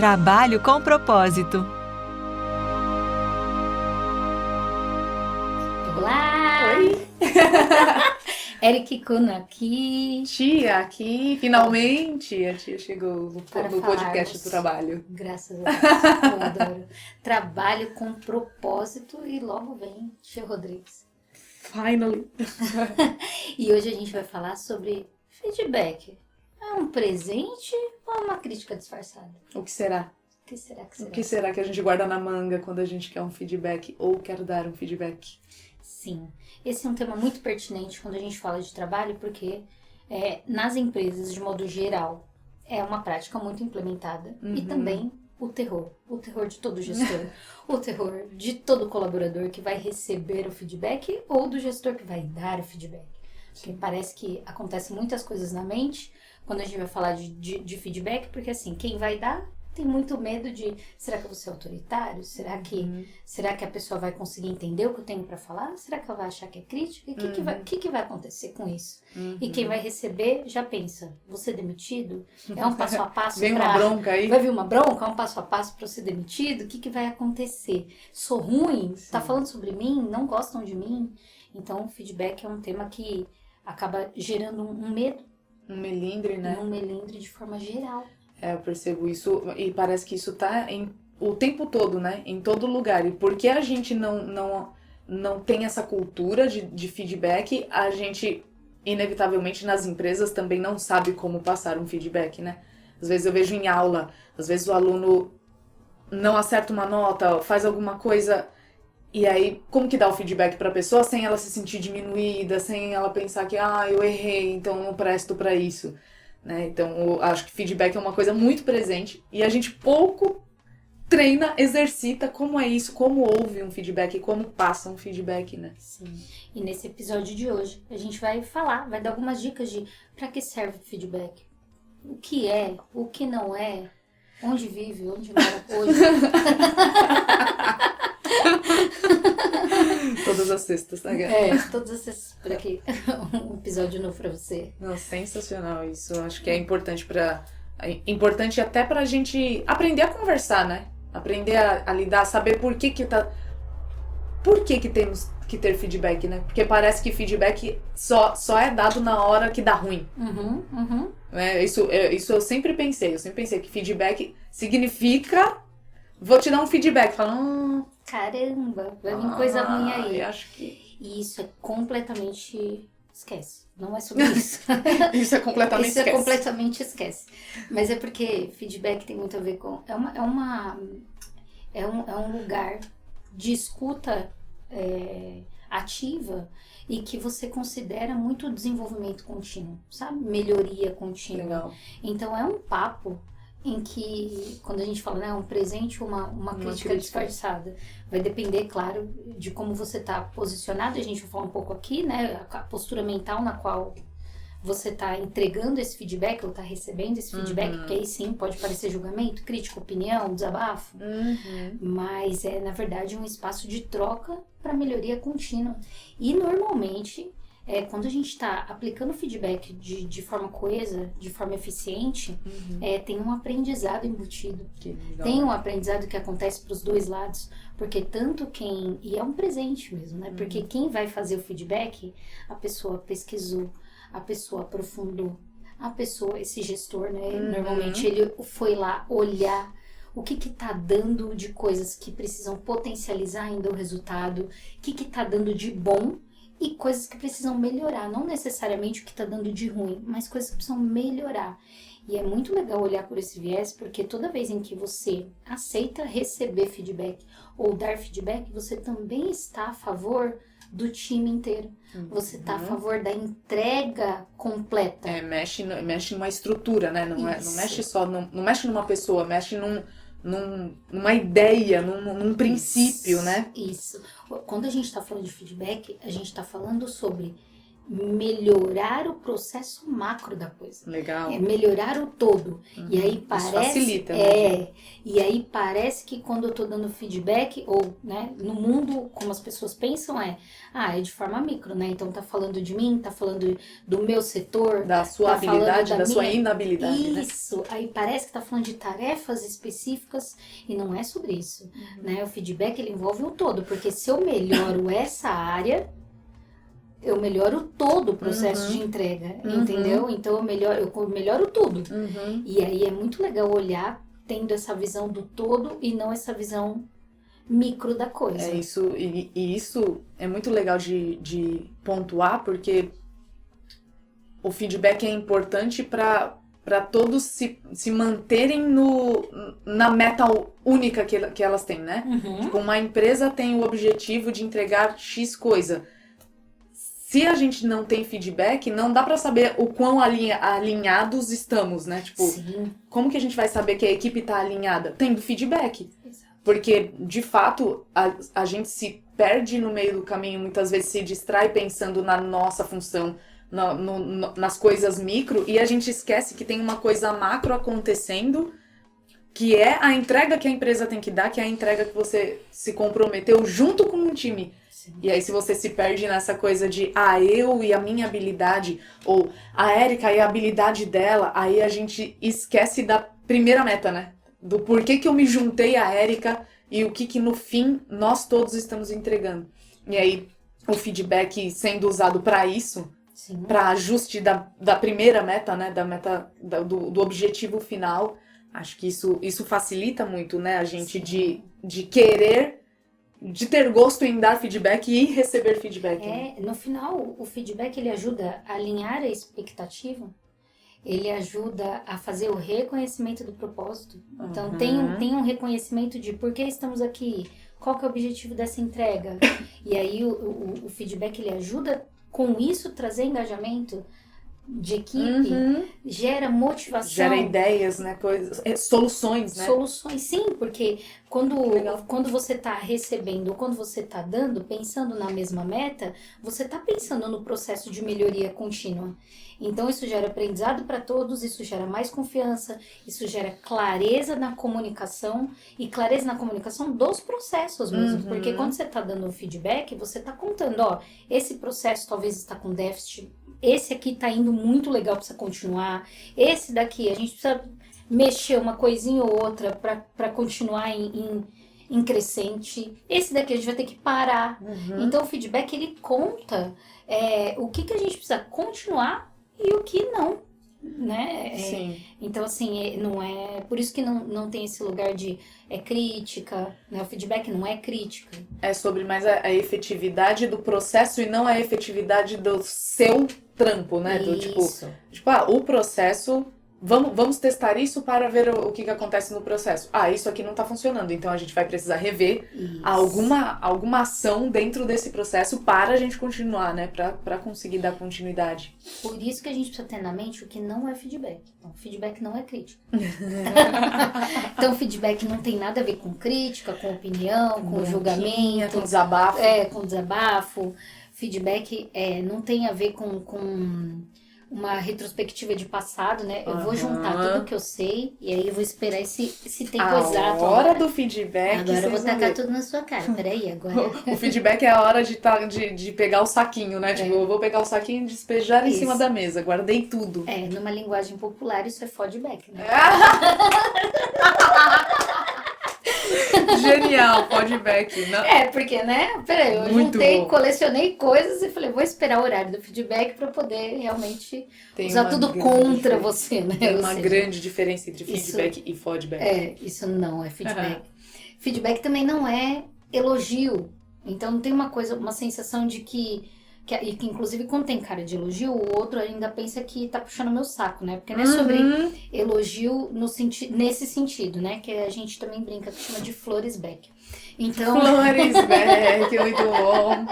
Trabalho com propósito. Olá! Oi! Eric Kuno aqui. Tia aqui, finalmente a tia chegou no podcast falarmos. do trabalho. Graças a Deus, eu adoro. Trabalho com propósito e logo vem Tia Rodrigues. Finally! E hoje a gente vai falar sobre feedback. É um presente ou é uma crítica disfarçada? O que será? O que será que será? O que será que a gente guarda na manga quando a gente quer um feedback ou quer dar um feedback? Sim, esse é um tema muito pertinente quando a gente fala de trabalho, porque nas empresas, de modo geral, é uma prática muito implementada. E também o terror de todo gestor, o terror de todo colaborador que vai receber o feedback ou do gestor que vai dar o feedback. Porque parece que acontecem muitas coisas na mente quando a gente vai falar de feedback, porque assim, quem vai dar tem muito medo de, será que eu vou ser autoritário? Será que a pessoa vai conseguir entender o que eu tenho para falar? Será que ela vai achar que é crítica? E o que vai acontecer com isso? E quem vai receber já pensa, vou ser demitido? É um passo a passo Vem uma bronca aí? Vai vir uma bronca? É um passo a passo para eu ser demitido? O que vai acontecer? Sou ruim? Sim. Tá falando sobre mim? Não gostam de mim? Então, o feedback é um tema que acaba gerando um medo. Um melindre, né? Um melindre de forma geral. Eu percebo isso e parece que isso tá o tempo todo, né? Em todo lugar. E porque a gente não tem essa cultura de feedback, a gente, inevitavelmente, nas empresas também não sabe como passar um feedback, né? Às vezes eu vejo em aula, às vezes o aluno não acerta uma nota, faz alguma coisa, e aí como que dá o feedback pra pessoa sem ela se sentir diminuída, sem ela pensar que, eu errei, então eu não presto pra isso. Né? Então, eu acho que feedback é uma coisa muito presente e a gente pouco treina, exercita como é isso, como ouve um feedback e como passa um feedback, né? Sim. E nesse episódio de hoje, a gente vai dar algumas dicas de para que serve o feedback. O que é, o que não é, onde vive, onde mora hoje. Todas as sextas, tá? Todas essas por aqui. Um episódio novo pra você. Não, sensacional isso. Eu acho que é importante até pra gente aprender a conversar, né? Aprender a lidar, saber por que temos que ter feedback, né? Porque parece que feedback só é dado na hora que dá ruim. Isso eu sempre pensei. Eu sempre pensei que feedback significa vou te dar um feedback. Fala, caramba, vai vir coisa ruim aí. Eu acho que... E isso é completamente... Esquece. Não é sobre isso. Isso é completamente Isso esquece. é completamente esquece. Mas é porque feedback tem muito a ver com... É um lugar de escuta ativa e que você considera muito desenvolvimento contínuo, sabe? Melhoria contínua. Legal. Então é um papo em que, quando a gente fala, né, um presente ou uma crítica disfarçada, vai depender, claro, de como você está posicionado. A gente vai falar um pouco aqui, né, a postura mental na qual você está entregando esse feedback ou está recebendo esse feedback, porque aí sim pode parecer julgamento, crítica, opinião, desabafo, mas é, na verdade, um espaço de troca para melhoria contínua. E, normalmente, quando a gente está aplicando feedback de forma coesa, de forma eficiente, tem um aprendizado embutido. Tem um aprendizado que acontece para os dois lados, porque e é um presente mesmo, né? Porque quem vai fazer o feedback, a pessoa pesquisou, a pessoa aprofundou, esse gestor, né? Normalmente ele foi lá olhar o que tá dando de coisas que precisam potencializar ainda o resultado, o que tá dando de bom, e coisas que precisam melhorar, não necessariamente o que está dando de ruim, mas coisas que precisam melhorar. E é muito legal olhar por esse viés, porque toda vez em que você aceita receber feedback ou dar feedback, você também está a favor do time inteiro. Você está a favor da entrega completa. Mexe numa estrutura, né? Não mexe só, não mexe numa pessoa, mexe numa ideia, num princípio, né? Isso. Quando a gente está falando de feedback, a gente está falando sobre melhorar o processo macro da coisa. Legal. É melhorar o todo. E aí parece... Isso facilita, né? E aí parece que quando eu tô dando feedback, ou, né, no mundo, como as pessoas pensam, é de forma micro, né? Então tá falando de mim, tá falando do meu setor. Da sua tá habilidade, falando da sua inabilidade, né? Isso. Aí parece que tá falando de tarefas específicas e não é sobre isso, né? O feedback, ele envolve o todo, porque se eu melhoro essa área, eu melhoro todo o processo de entrega, entendeu? Então eu melhoro tudo. E aí é muito legal olhar tendo essa visão do todo e não essa visão micro da coisa. É isso, e isso é muito legal de pontuar, porque o feedback é importante para todos se manterem na meta única que elas têm, né? Tipo, uma empresa tem o objetivo de entregar X coisa. Se a gente não tem feedback, não dá pra saber o quão alinhados estamos, né? Tipo, Sim. Como que a gente vai saber que a equipe tá alinhada? Tendo feedback. Exato. Porque, de fato, a gente se perde no meio do caminho, muitas vezes se distrai pensando na nossa função, nas coisas micro, e a gente esquece que tem uma coisa macro acontecendo, que é a entrega que a empresa tem que dar, que é a entrega que você se comprometeu junto com um time. Sim. E aí se você se perde nessa coisa de eu e a minha habilidade, ou a Érica e a habilidade dela, aí a gente esquece da primeira meta, né? Do porquê que eu me juntei à Érica e o que no fim nós todos estamos entregando. E aí o feedback sendo usado para isso, para ajuste da primeira meta, né? Da meta do objetivo final, acho que isso facilita muito, né? A gente de querer, de ter gosto em dar feedback e receber feedback. Né? No final, o feedback ele ajuda a alinhar a expectativa, ele ajuda a fazer o reconhecimento do propósito. Então, tem um reconhecimento de por que estamos aqui, qual que é o objetivo dessa entrega. E aí, o feedback ele ajuda, com isso, trazer engajamento de equipe, gera motivação. Gera ideias, né? Soluções, né? Soluções, sim, porque quando você está recebendo ou quando você está dando, pensando na mesma meta, você está pensando no processo de melhoria contínua. Então, isso gera aprendizado para todos, isso gera mais confiança, isso gera clareza na comunicação e clareza na comunicação dos processos mesmo. Porque quando você está dando feedback, você está contando, esse processo talvez está com déficit, esse aqui tá indo muito legal, precisa continuar. Esse daqui, a gente precisa mexer uma coisinha ou outra para continuar em crescente. Esse daqui a gente vai ter que parar. Então, o feedback, ele conta o que a gente precisa continuar e o que não, né? Sim. Então, assim, não é... Por isso que não tem esse lugar de crítica, né? O feedback não é crítica. É sobre mais a efetividade do processo e não a efetividade do seu trampo, né? Isso. O processo... Vamos testar isso para ver o que acontece no processo. Isso aqui não está funcionando, então a gente vai precisar rever alguma ação dentro desse processo para a gente continuar, né? Para conseguir dar continuidade. Por isso que a gente precisa ter na mente o que não é feedback. Então, feedback não é crítica. Então, feedback não tem nada a ver com crítica, com opinião, com julgamento. Com desabafo. Com desabafo. Feedback não tem a ver com uma retrospectiva de passado, né? Eu vou juntar tudo que eu sei e aí eu vou esperar esse tempo exato. A hora do feedback. Agora eu vou tacar tudo na sua cara. Peraí, agora. O feedback é a hora de pegar o saquinho, né? Tipo, eu vou pegar o saquinho e despejar em cima da mesa. Guardei tudo. Numa linguagem popular, isso é feedback, né? Genial, feedback. Não. Porque, né? Peraí, eu juntei, colecionei coisas e falei, vou esperar o horário do feedback pra poder realmente usar tudo contra você, né? Tem uma grande diferença entre feedback e feedback. Isso não é feedback. Feedback também não é elogio. Então não tem uma sensação de que inclusive quando tem cara de elogio, o outro ainda pensa que tá puxando meu saco, né? Porque não é sobre elogio nesse sentido, né? Que a gente também brinca, que chama de floresback. Então, Flores, Beck, muito bom.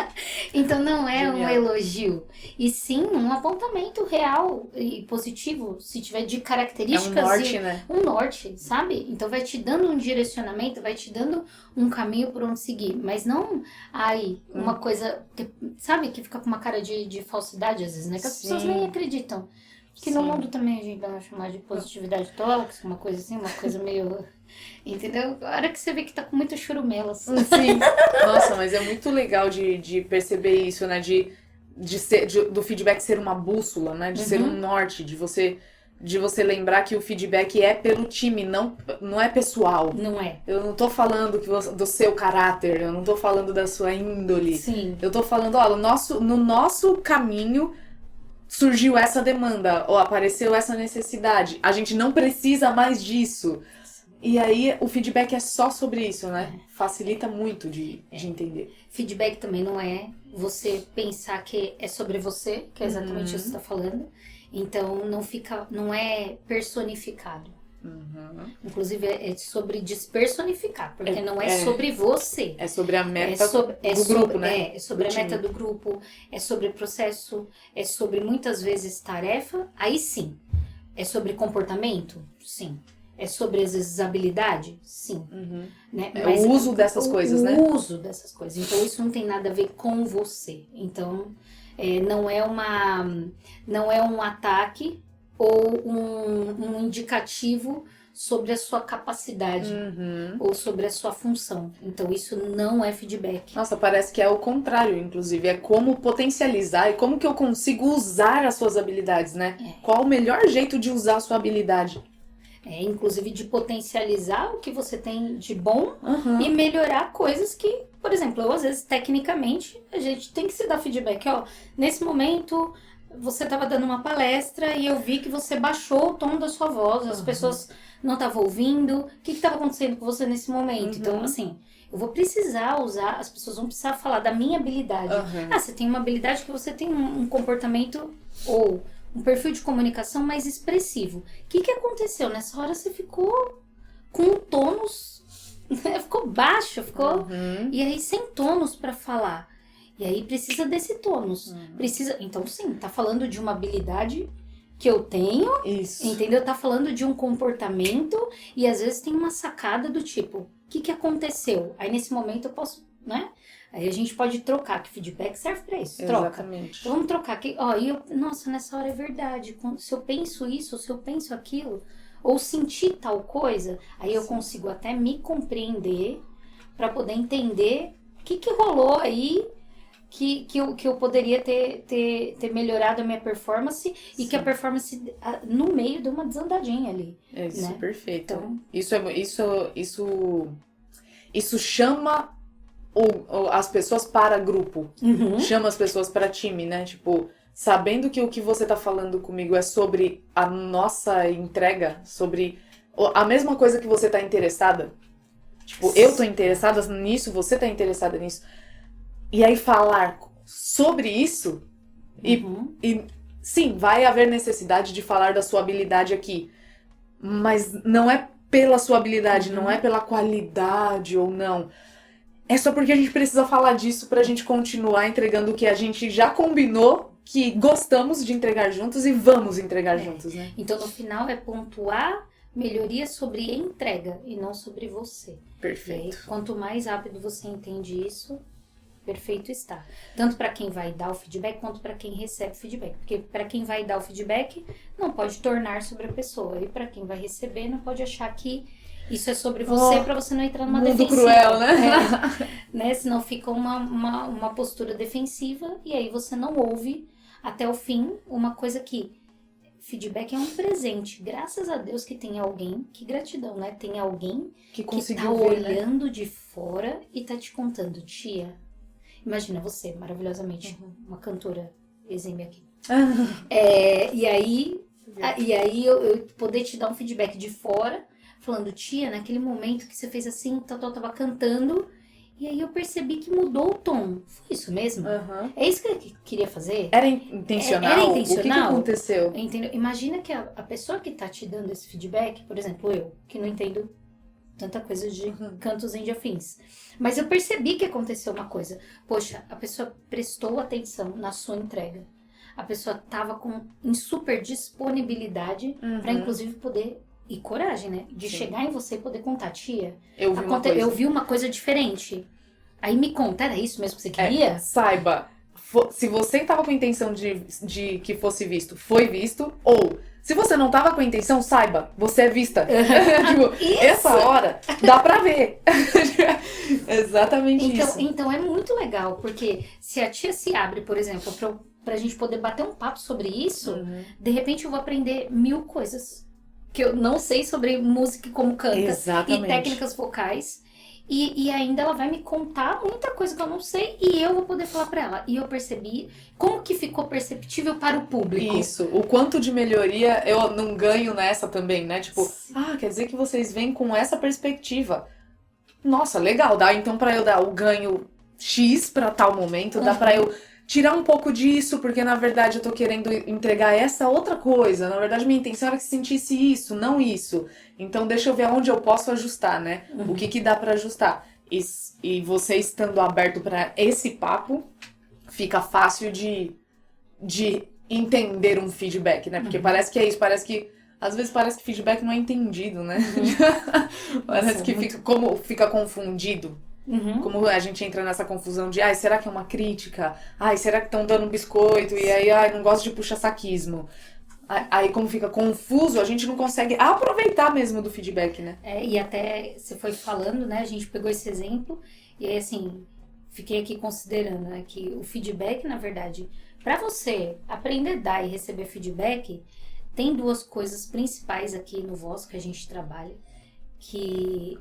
então não é um Genial. elogio, e sim um apontamento real e positivo, se tiver de É um características norte, né? um norte, sabe? Então vai te dando um direcionamento, vai te dando um caminho por onde seguir, mas não uma coisa, sabe, que fica com uma cara de falsidade às vezes, né? Que as pessoas Sim. nem acreditam. Que no Sim. mundo também a gente vai chamar de positividade tóxica, uma coisa assim, uma coisa meio... Entendeu? A hora que você vê que tá com muita churumelas. Sim. Nossa, mas é muito legal de perceber isso, né? Do feedback ser uma bússola, né? De ser um norte, de você lembrar que o feedback é pelo time, não é pessoal. Não é? Eu não tô falando do seu caráter, eu não tô falando da sua índole. Sim. Eu tô falando, ó, no nosso caminho surgiu essa demanda, ou apareceu essa necessidade. A gente não precisa mais disso. E aí o feedback é só sobre isso, né? Facilita muito de entender. Feedback também não é você pensar que é sobre você, que é exatamente isso que você tá falando. Então não é personificado. Inclusive é sobre despersonificar, porque não é sobre você. É sobre a meta do grupo, né? É sobre Do a meta time. do grupo, é sobre processo, é sobre muitas vezes tarefa, aí sim. É sobre comportamento? Sim. É sobre, às vezes, habilidade? Sim. Né? É Mas o uso dessas coisas, né? O uso dessas coisas. Então, isso não tem nada a ver com você. Então, não é um ataque ou um indicativo sobre a sua capacidade ou sobre a sua função. Então, isso não é feedback. Nossa, parece que é o contrário, inclusive. É como potencializar e como que eu consigo usar as suas habilidades, né? Qual o melhor jeito de usar a sua habilidade? Inclusive de potencializar o que você tem de bom e melhorar coisas que, por exemplo, eu às vezes, tecnicamente, a gente tem que se dar feedback. Ó, nesse momento, você estava dando uma palestra e eu vi que você baixou o tom da sua voz, as pessoas não estavam ouvindo. O que estava acontecendo com você nesse momento? Então, assim, eu vou precisar usar, as pessoas vão precisar falar da minha habilidade. Você tem uma habilidade que você tem um comportamento ou um perfil de comunicação mais expressivo. O que aconteceu? Nessa hora você ficou com um tônus, ficou baixo, ficou... E aí sem tônus para falar. E aí precisa desse tônus. Então sim, tá falando de uma habilidade que eu tenho, Isso. entendeu? Tá falando de um comportamento e às vezes tem uma sacada do tipo, o que aconteceu? Aí nesse momento eu posso, né? Aí a gente pode trocar, que feedback serve pra isso. Troca. Exatamente. Então, vamos trocar aqui. Nossa, nessa hora é verdade. Se eu penso isso, ou se eu penso aquilo, ou sentir tal coisa, aí eu consigo até me compreender para poder entender o que rolou aí que eu poderia ter melhorado a minha performance e que a performance no meio deu uma desandadinha ali. Isso, né? perfeito. Então, isso chama as pessoas para grupo. Chama as pessoas para time, né? Tipo, sabendo que o que você tá falando comigo é sobre a nossa entrega, sobre a mesma coisa que você tá interessada. Tipo, eu tô interessada nisso, você tá interessada nisso. E aí falar sobre isso, e sim, vai haver necessidade de falar da sua habilidade aqui. Mas não é pela sua habilidade, não é pela qualidade ou não. É só porque a gente precisa falar disso pra gente continuar entregando o que a gente já combinou que gostamos de entregar juntos e vamos entregar juntos, né? Então, no final, é pontuar melhoria sobre entrega e não sobre você. Perfeito. E aí, quanto mais rápido você entende isso, perfeito está. Tanto para quem vai dar o feedback, quanto para quem recebe o feedback. Porque para quem vai dar o feedback, não pode tornar sobre a pessoa. E para quem vai receber, não pode achar que isso é sobre você, para você não entrar numa mundo defensiva. Cruel, né? Né? Senão fica uma postura defensiva e aí você não ouve até o fim uma coisa que feedback é um presente. Graças a Deus que tem alguém, que gratidão, né? Tem alguém que tá ver, olhando né? de fora e tá te contando, tia. Imagina você, maravilhosamente, uma cantora exímia aqui. E aí eu poder te dar um feedback de fora, falando, tia, naquele momento que você fez assim, tava cantando, e aí eu percebi que mudou o tom. Foi isso mesmo? É isso que eu queria fazer? Era intencional? Era intencional? O que aconteceu? Entendeu? Imagina que a pessoa que tá te dando esse feedback, por exemplo, eu, que não entendo tanta coisa de cantos e de afins. Mas eu percebi que aconteceu uma coisa. Poxa, a pessoa prestou atenção na sua entrega. A pessoa estava em super disponibilidade para inclusive poder, e coragem, né? De chegar em você e poder contar, tia, eu vi uma coisa diferente. Aí me conta, era isso mesmo que você queria? Saiba, se você estava com a intenção de que fosse visto, foi visto, ou se você não estava com a intenção, saiba, você é vista. Tipo, essa hora dá pra ver. Exatamente isso. Então é muito legal, porque se a tia se abre, por exemplo, pra gente poder bater um papo sobre isso, de repente eu vou aprender 1000 coisas que eu não sei sobre música e como canta. Exatamente. E técnicas vocais. E ainda ela vai me contar muita coisa que eu não sei e eu vou poder falar pra ela. E eu percebi como que ficou perceptível para o público. Isso, o quanto de melhoria eu não ganho nessa também, né? Tipo, quer dizer que vocês vêm com essa perspectiva. Nossa, legal, dá então pra eu dar o ganho X pra tal momento, dá pra eu tirar um pouco disso, porque na verdade eu tô querendo entregar essa outra coisa. Na verdade minha intenção era que sentisse isso, não isso. Então deixa eu ver onde eu posso ajustar, né? O que dá pra ajustar. E você estando aberto pra esse papo, fica fácil de entender um feedback, né? Porque parece que é isso, às vezes parece que feedback não é entendido, né? Parece que fica confundido. Como a gente entra nessa confusão de, será que é uma crítica? Será que estão dando biscoito? E aí, não gosto de puxa-saquismo. Aí, como fica confuso, a gente não consegue aproveitar mesmo do feedback, né? E até você foi falando, né? A gente pegou esse exemplo e aí, assim, fiquei aqui considerando, né, que o feedback, na verdade, para você aprender a dar e receber feedback, tem 2 coisas principais aqui no Voz que a gente trabalha, que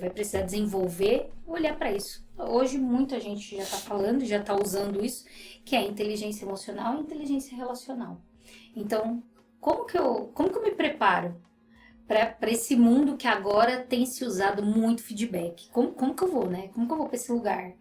vai precisar desenvolver, olhar para isso. Hoje muita gente já está falando, já está usando isso, que é a inteligência emocional e a inteligência relacional. Então, como que eu me preparo para esse mundo que agora tem se usado muito feedback? Como que eu vou, né? Como que eu vou para esse lugar?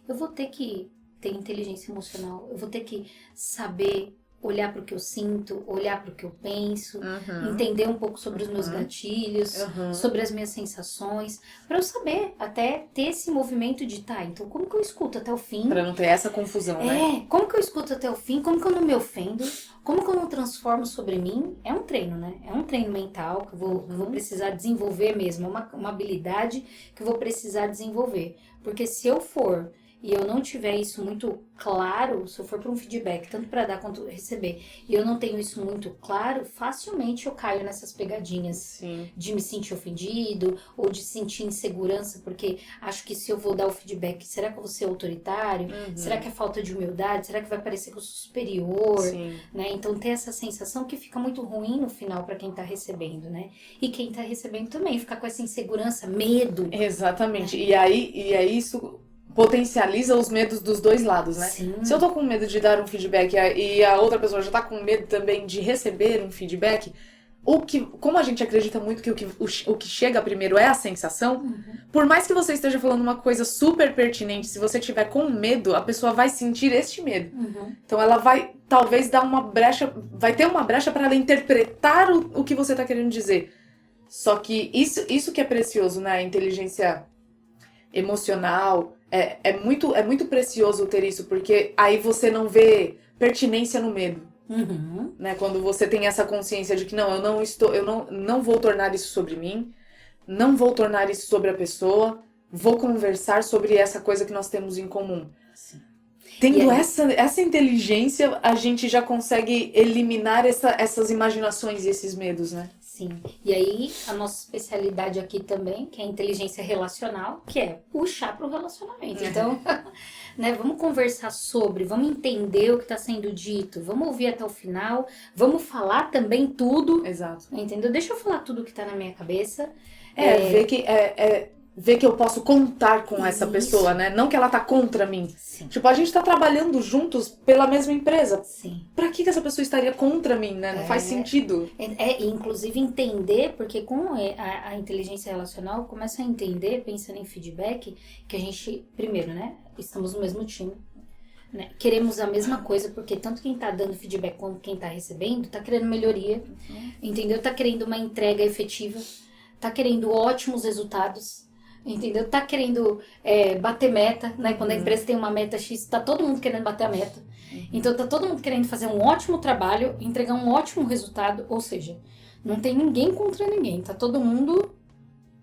Eu vou ter que ter inteligência emocional, eu vou ter que saber olhar para o que eu sinto, olhar para o que eu penso, entender um pouco sobre os meus gatilhos, sobre as minhas sensações, para eu saber, até ter esse movimento de, então como que eu escuto até o fim? Para não ter essa confusão, né? Como que eu escuto até o fim? Como que eu não me ofendo? Como que eu não transformo sobre mim? É um treino, né? É um treino mental que eu vou precisar desenvolver mesmo, é uma habilidade que eu vou precisar desenvolver. Porque se eu for e eu não tiver isso muito claro, se eu for para um feedback, tanto para dar quanto receber, e eu não tenho isso muito claro, facilmente eu caio nessas pegadinhas de me sentir ofendido ou de sentir insegurança, porque acho que se eu vou dar o feedback, será que eu vou ser autoritário? Será que é falta de humildade? Será que vai parecer que eu sou superior? Né? Então tem essa sensação que fica muito ruim no final para quem tá recebendo, né? E quem tá recebendo também fica com essa insegurança, medo. Exatamente. E aí isso potencializa os medos dos 2 lados, né? Sim. Se eu tô com medo de dar um feedback e a outra pessoa já tá com medo também de receber um feedback, como a gente acredita muito que o que chega primeiro é a sensação, por mais que você esteja falando uma coisa super pertinente, se você tiver com medo, a pessoa vai sentir este medo. Então ela vai talvez dar uma brecha, vai ter uma brecha para ela interpretar o que você tá querendo dizer. Só que isso que é precioso, né? A inteligência emocional, é muito precioso ter isso, porque aí você não vê pertinência no medo. Né? Quando você tem essa consciência de que eu não vou tornar isso sobre mim, não vou tornar isso sobre a pessoa, vou conversar sobre essa coisa que nós temos em comum. Tendo essa inteligência, a gente já consegue eliminar essas imaginações e esses medos, né? Sim. E aí, a nossa especialidade aqui também, que é a inteligência relacional, que é puxar para o relacionamento. Então, né, vamos conversar sobre, vamos entender o que está sendo dito, vamos ouvir até o final, vamos falar também tudo. Exato. Entendeu? Deixa eu falar tudo que está na minha cabeça. Ver que eu posso contar com essa pessoa, né? Não que ela tá contra mim. Sim. Tipo, a gente tá trabalhando juntos pela mesma empresa. Sim. Pra que essa pessoa estaria contra mim, né? Não faz sentido. Inclusive entender, porque com a inteligência relacional, começa a entender, pensando em feedback, que a gente, primeiro, né? Estamos no mesmo time. Né? Queremos a mesma coisa, porque tanto quem tá dando feedback quanto quem tá recebendo, tá querendo melhoria, entendeu? Tá querendo uma entrega efetiva. tá querendo ótimos resultados, entendeu? Tá querendo bater meta, né? Quando a empresa tem uma meta X, tá todo mundo querendo bater a meta. Então tá todo mundo querendo fazer um ótimo trabalho, entregar um ótimo resultado, ou seja, não tem ninguém contra ninguém, tá todo mundo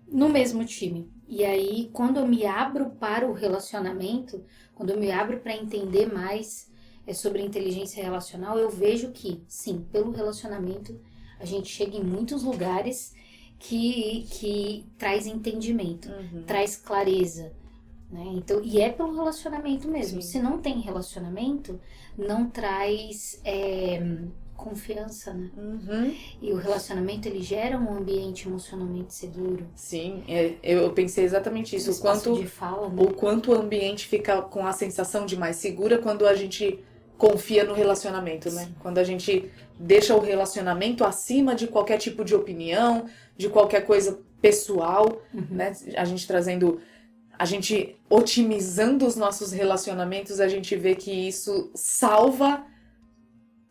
no mesmo time. E aí, quando eu me abro para o relacionamento, quando eu me abro para entender mais sobre inteligência relacional, eu vejo que, sim, pelo relacionamento, a gente chega em muitos lugares que traz entendimento, traz clareza, né? Então, e é pelo relacionamento mesmo. Sim. Se não tem relacionamento, não traz confiança, né? E o relacionamento, ele gera um ambiente emocionalmente seguro. Sim, eu pensei exatamente isso. Espaço de fala, né? O quanto o ambiente fica com a sensação de mais segura quando a gente confia no relacionamento, né? Quando a gente deixa o relacionamento acima de qualquer tipo de opinião, de qualquer coisa pessoal, né? A gente otimizando os nossos relacionamentos, a gente vê que isso salva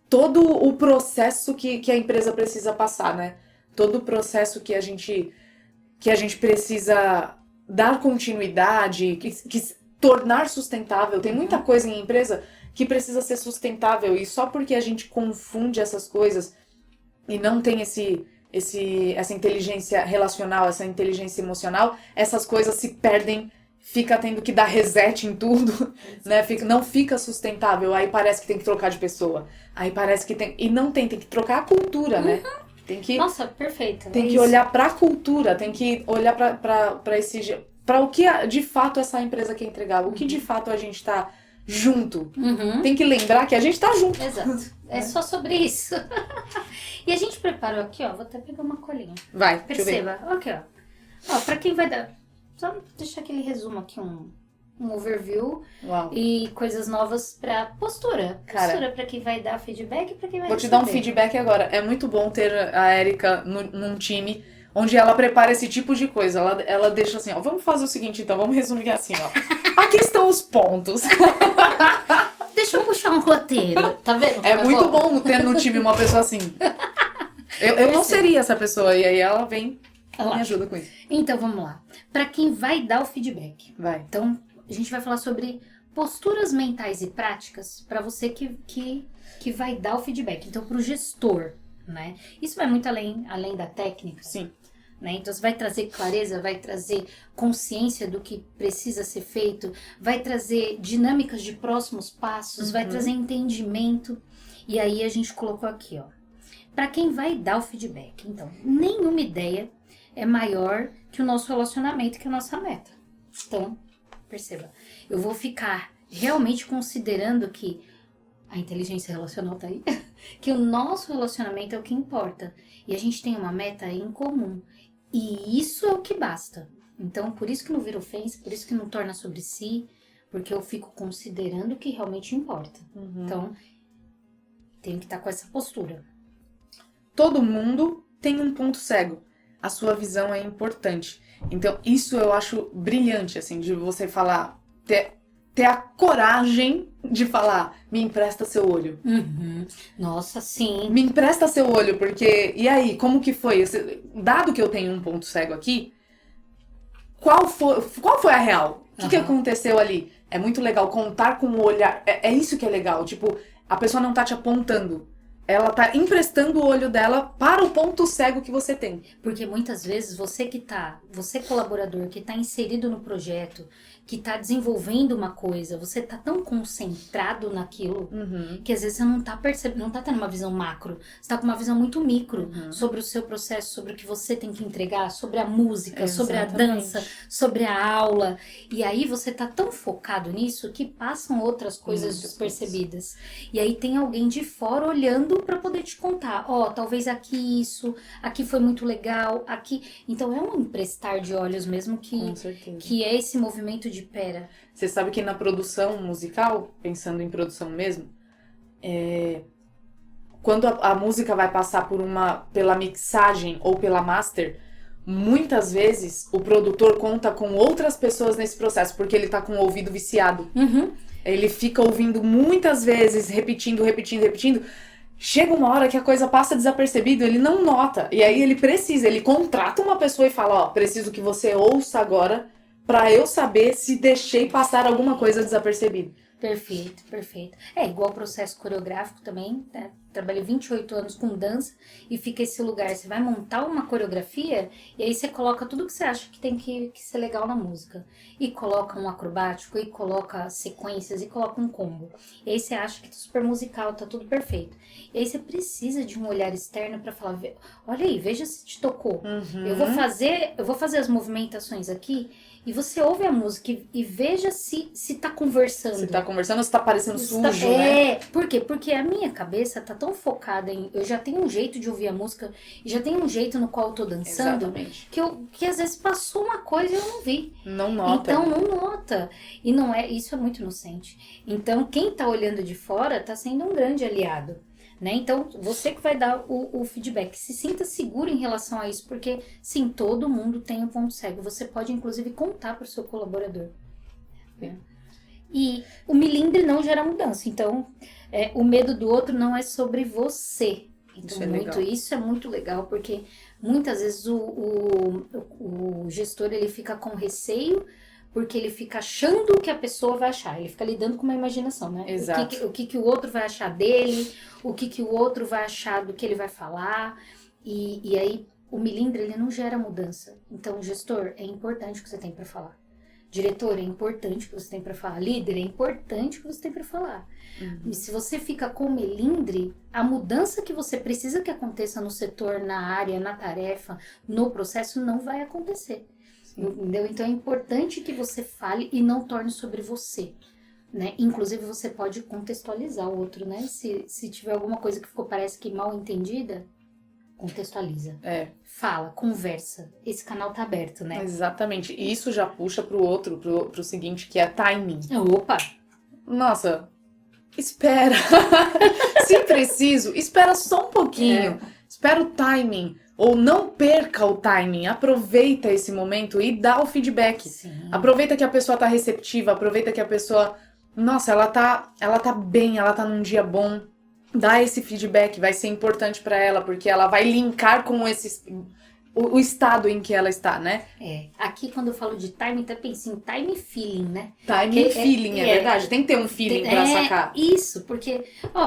todo o processo que a empresa precisa passar, né? Todo o processo que a gente precisa dar continuidade, que tornar sustentável. Tem muita coisa em empresa que precisa ser sustentável, e só porque a gente confunde essas coisas e não tem essa inteligência relacional, essa inteligência emocional, essas coisas se perdem, fica tendo que dar reset em tudo, né? Não fica sustentável, aí parece que tem que trocar de pessoa, aí parece que tem... E não tem que trocar a cultura, né? Tem que... Nossa, perfeito. Tem que olhar pra cultura, tem que olhar pra o que de fato essa empresa quer entregar, o que de fato a gente tá junto. Tem que lembrar que a gente tá junto. Exato. É só sobre isso. E a gente preparou aqui, ó. Vou até pegar uma colinha. Vai, perceba. Aqui, ó. Ó, pra quem vai dar... Só deixar aquele resumo aqui, um overview. Uau. E coisas novas pra postura. Cara, Postura pra quem vai dar feedback e pra quem vai vou te dar um feedback agora. É muito bom ter a Erika num time onde ela prepara esse tipo de coisa. Ela deixa assim, ó, vamos fazer o seguinte então, vamos resumir assim, ó. Aqui estão os pontos. Deixa eu puxar um roteiro, tá vendo? É muito bom ter no time uma pessoa assim. Eu não seria essa pessoa, e aí ela vem e me ajuda com isso. Então, vamos lá. Pra quem vai dar o feedback. Vai. Então, a gente vai falar sobre posturas mentais e práticas pra você que vai dar o feedback. Então, pro gestor, né? Isso vai muito além da técnica. Sim. Né? Então, você vai trazer clareza, vai trazer consciência do que precisa ser feito, vai trazer dinâmicas de próximos passos, vai trazer entendimento. E aí, a gente colocou aqui, ó. Pra quem vai dar o feedback. Então, nenhuma ideia é maior que o nosso relacionamento, que a nossa meta. Então, perceba, eu vou ficar realmente considerando que a inteligência relacional tá aí, que o nosso relacionamento é o que importa. E a gente tem uma meta em comum. E isso é o que basta. Então, por isso que não vira ofensa, por isso que não torna sobre si, porque eu fico considerando o que realmente importa. Então, tenho que estar com essa postura. Todo mundo tem um ponto cego. A sua visão é importante. Então, isso eu acho brilhante, assim, de você falar, ter a coragem de falar, me empresta seu olho. Nossa, sim. Me empresta seu olho, porque, e aí, como que foi? Dado que eu tenho um ponto cego aqui, qual foi a real? O que aconteceu ali? É muito legal contar com o olhar, é isso que é legal, tipo, a pessoa não tá te apontando. Ela tá emprestando o olho dela para o ponto cego que você tem. Porque muitas vezes você colaborador, que tá inserido no projeto, que tá desenvolvendo uma coisa, você tá tão concentrado naquilo, que às vezes você não tá percebendo, não tá tendo uma visão macro. Você tá com uma visão muito micro sobre o seu processo, sobre o que você tem que entregar, sobre a música, sobre a dança, sobre a aula. E aí você tá tão focado nisso que passam outras coisas despercebidas. E aí tem alguém de fora olhando para poder te contar, ó, talvez aqui isso, aqui foi muito legal, aqui... Então é um emprestar de olhos mesmo que é esse movimento de pera. Você sabe que na produção musical, pensando em produção mesmo, quando a música vai passar pela mixagem ou pela master, muitas vezes o produtor conta com outras pessoas nesse processo, porque ele tá com o ouvido viciado. Ele fica ouvindo muitas vezes, repetindo, chega uma hora que a coisa passa desapercebido, ele não nota. E aí ele contrata uma pessoa e fala, ó, preciso que você ouça agora pra eu saber se deixei passar alguma coisa desapercebida. Perfeito, perfeito. É igual o processo coreográfico também, né? Trabalhei 28 anos com dança e fica esse lugar. Você vai montar uma coreografia e aí você coloca tudo que você acha que tem que ser legal na música. E coloca um acrobático, e coloca sequências, e coloca um combo. E aí você acha que tá super musical, tá tudo perfeito. E aí você precisa de um olhar externo pra falar, olha aí, veja se te tocou. Eu vou fazer as movimentações aqui e você ouve a música e veja se tá conversando. Se tá conversando, se tá parecendo sujo, né? É, por quê? Porque a minha cabeça tá tão focada em... Eu já tenho um jeito de ouvir a música, e já tenho um jeito no qual eu tô dançando, Exatamente. que às vezes passou uma coisa e eu não vi. Não nota. Então, não nota. E não é... Isso é muito inocente. Então, quem tá olhando de fora tá sendo um grande aliado. Né? Então, você que vai dar o feedback, se sinta seguro em relação a isso, porque sim, todo mundo tem um ponto cego. Você pode, inclusive, contar para o seu colaborador. Né? E o melindre não gera mudança. Então, o medo do outro não é sobre você. Então, isso é muito legal, porque muitas vezes o gestor ele fica com receio, porque ele fica achando o que a pessoa vai achar. Ele fica lidando com uma imaginação, né? Exato. O que o outro vai achar dele, o que o outro vai achar do que ele vai falar. E aí, o melindre, ele não gera mudança. Então, gestor, é importante o que você tem para falar. Diretor, é importante o que você tem para falar. Líder, é importante o que você tem para falar. E se você fica com melindre, a mudança que você precisa que aconteça no setor, na área, na tarefa, no processo, não vai acontecer. Entendeu? Então é importante que você fale e não torne sobre você, né? Inclusive você pode contextualizar o outro, né? Se tiver alguma coisa que parece que mal entendida, contextualiza. Fala, conversa. Esse canal tá aberto, né? Exatamente. E isso já puxa pro outro, pro seguinte, que é timing. Opa! Nossa, espera. Se preciso, espera só um pouquinho. Espera o timing. Ou não perca o timing, aproveita esse momento e dá o feedback. Sim. Aproveita que a pessoa tá receptiva, aproveita que a pessoa, nossa, ela tá bem, ela tá num dia bom. Dá esse feedback, vai ser importante pra ela, porque ela vai linkar com o estado em que ela está, né? Aqui quando eu falo de timing, tá pensando em time e feeling, né? Time e feeling, é verdade. Tem que ter um feeling pra sacar. Isso, porque,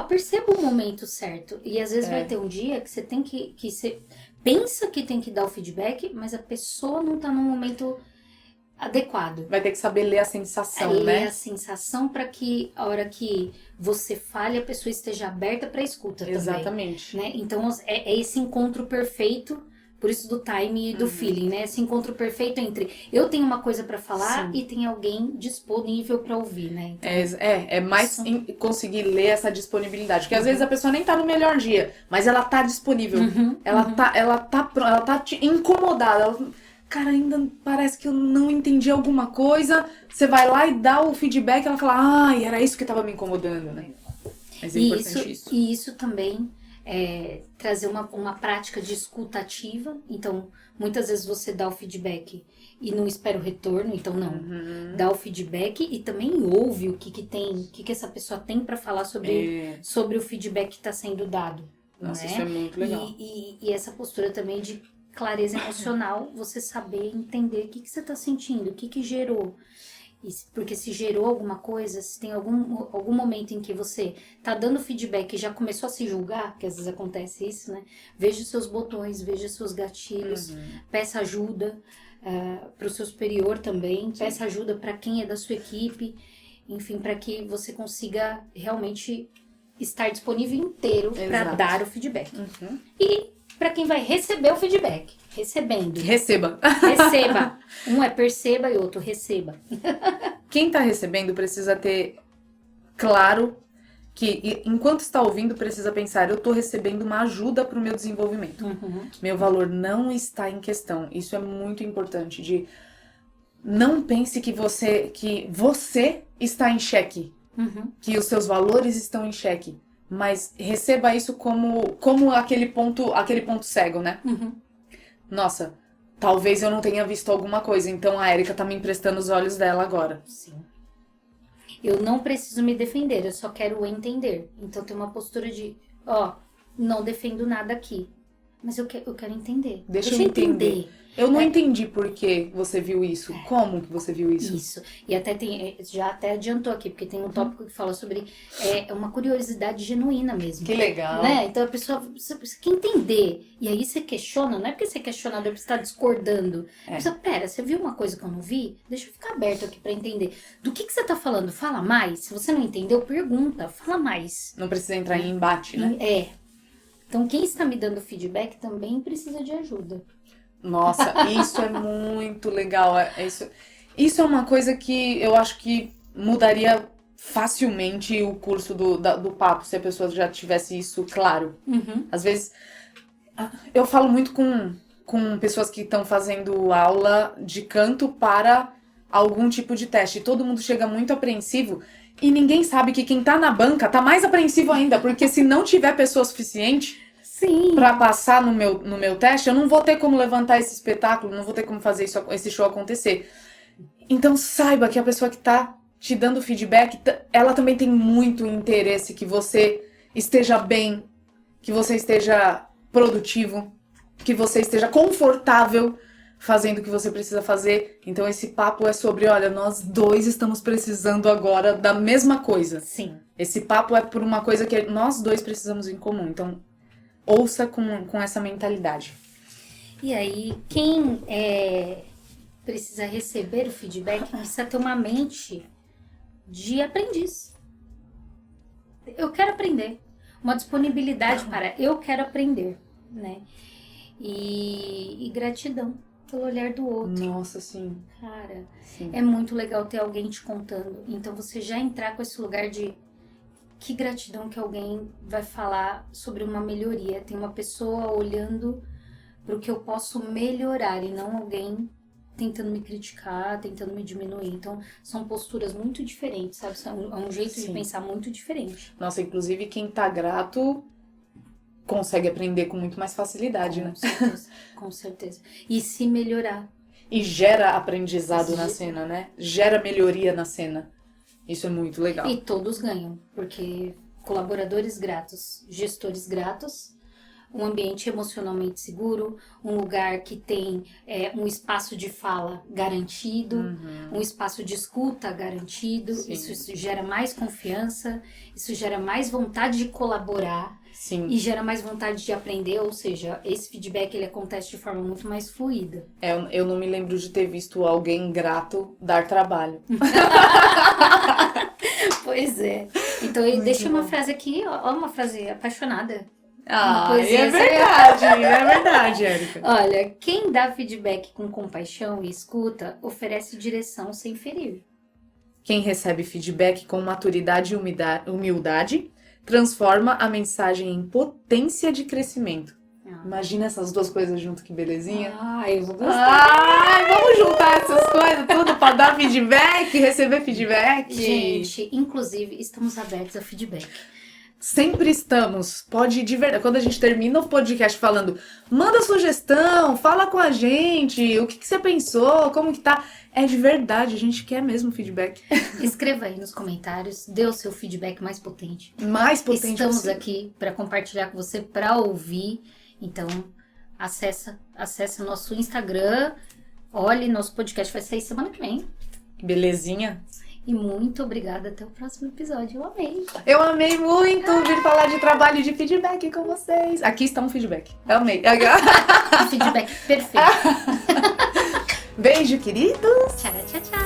perceba o momento certo. E às vezes vai ter um dia que você tem que você pensa que tem que dar o feedback, mas a pessoa não tá num momento adequado. Vai ter que saber ler a sensação, né? Ler a sensação para que a hora que você fale, a pessoa esteja aberta para escuta também. Exatamente. Né? Então é esse encontro perfeito, por isso do time e do feeling, né? Esse encontro perfeito entre eu tenho uma coisa para falar e tem alguém disponível para ouvir, né? Então, é mais conseguir ler essa disponibilidade. Porque às vezes a pessoa nem tá no melhor dia, mas ela tá disponível. Ela tá incomodada. Ela, cara, ainda parece que eu não entendi alguma coisa. Você vai lá e dá o feedback, ela fala, era isso que tava me incomodando, né? Mas é importante isso. E isso também trazer uma prática de escuta ativa. Então, muitas vezes você dá o feedback e não espera o retorno, então não. Dá o feedback e também ouve o que essa pessoa tem para falar sobre o feedback que está sendo dado. Nossa, né? isso é muito legal. E essa postura também de clareza emocional, você saber entender o que você está sentindo, o que gerou. Porque se gerou alguma coisa, se tem algum momento em que você tá dando feedback e já começou a se julgar, que às vezes acontece isso, né? Veja os seus botões, veja os seus gatilhos, peça ajuda para o seu superior também, peça ajuda para quem é da sua equipe, enfim, para que você consiga realmente estar disponível inteiro para dar o feedback. E para quem vai receber o feedback, Receba. Um é perceba e outro receba. Quem tá recebendo precisa ter claro que enquanto está ouvindo precisa pensar, eu tô recebendo uma ajuda pro meu desenvolvimento. Meu valor não está em questão. Isso é muito importante. Não pense que você está em xeque, que os seus valores estão em xeque, mas receba isso como aquele ponto cego, né? Nossa, talvez eu não tenha visto alguma coisa, então a Érica tá me emprestando os olhos dela agora. Sim. Eu não preciso me defender, eu só quero entender. Então tem uma postura de Ó, não defendo nada aqui. Mas eu quero entender. Deixa eu entender. Eu não entendi por que você viu isso. Como que você viu isso? Isso. E até já até adiantou aqui, porque tem um tópico que fala sobre uma curiosidade genuína mesmo. Que legal. Né? Então a pessoa, você quer entender. E aí você questiona, não é porque você é questionador, porque você está discordando. A pessoa, pera, você viu uma coisa que eu não vi? Deixa eu ficar aberto aqui para entender. Do que você tá falando? Fala mais. Se você não entendeu, pergunta. Fala mais. Não precisa entrar em embate, né? Então quem está me dando feedback também precisa de ajuda. Nossa, isso é muito legal. Isso é uma coisa que eu acho que mudaria facilmente o curso do papo, se a pessoa já tivesse isso claro. Às vezes, eu falo muito com pessoas que estão fazendo aula de canto para algum tipo de teste. Todo mundo chega muito apreensivo e ninguém sabe que quem tá na banca tá mais apreensivo ainda, porque se não tiver pessoa suficiente... Sim. Pra passar no meu teste, eu não vou ter como levantar esse espetáculo, não vou ter como fazer esse show acontecer. Então saiba que a pessoa que tá te dando feedback, ela também tem muito interesse que você esteja bem, que você esteja produtivo, que você esteja confortável fazendo o que você precisa fazer. Então esse papo é sobre, olha, nós dois estamos precisando agora da mesma coisa. Sim. Esse papo é por uma coisa que nós dois precisamos em comum. Então ouça com essa mentalidade. E aí, quem precisa receber o feedback precisa ter uma mente de aprendiz. Eu quero aprender. Uma disponibilidade para eu quero aprender, né? E gratidão pelo olhar do outro. Nossa, sim. Cara, Sim. é muito legal ter alguém te contando. Então você já entrar com esse lugar de que gratidão que alguém vai falar sobre uma melhoria. Tem uma pessoa olhando para o que eu posso melhorar e não alguém tentando me criticar, tentando me diminuir. Então, são posturas muito diferentes, sabe? É um jeito de pensar muito diferente. Nossa, inclusive quem tá grato consegue aprender com muito mais facilidade, né? Certeza, com certeza. E se melhorar. E gera aprendizado na cena, né? Gera melhoria na cena. Isso é muito legal. E todos ganham, porque colaboradores gratos, gestores gratos, um ambiente emocionalmente seguro, um lugar que tem um espaço de fala garantido, um espaço de escuta garantido. Isso gera mais confiança, isso gera mais vontade de colaborar. Sim. E gera mais vontade de aprender, ou seja, esse feedback ele acontece de forma muito mais fluida. Eu não me lembro de ter visto alguém grato dar trabalho. Pois é. Então, deixa uma frase aqui, ó, uma frase apaixonada. É verdade, Érica. Olha, quem dá feedback com compaixão e escuta, oferece direção sem ferir. Quem recebe feedback com maturidade e humildade, transforma a mensagem em potência de crescimento. Imagina essas duas coisas junto, que belezinha. Eu vou gostar. Vamos juntar essas coisas tudo pra dar feedback, receber feedback. Gente, inclusive, estamos abertos ao feedback. Sempre estamos. Pode, de verdade, quando a gente termina o podcast falando, manda sugestão, fala com a gente, o que você pensou, como que tá. É de verdade, a gente quer mesmo feedback. Escreva aí nos comentários, dê o seu feedback mais potente. Mais potente Estamos possível. aqui para compartilhar com você, para ouvir. Então, acessa nosso Instagram. Olhe, nosso podcast vai sair semana que vem. Belezinha? E muito obrigada, até o próximo episódio. Eu amei. Eu amei muito vir falar de trabalho de feedback com vocês. Aqui está um feedback. Eu amei. Feedback perfeito. Beijo, queridos. Tchau, tchau, tchau.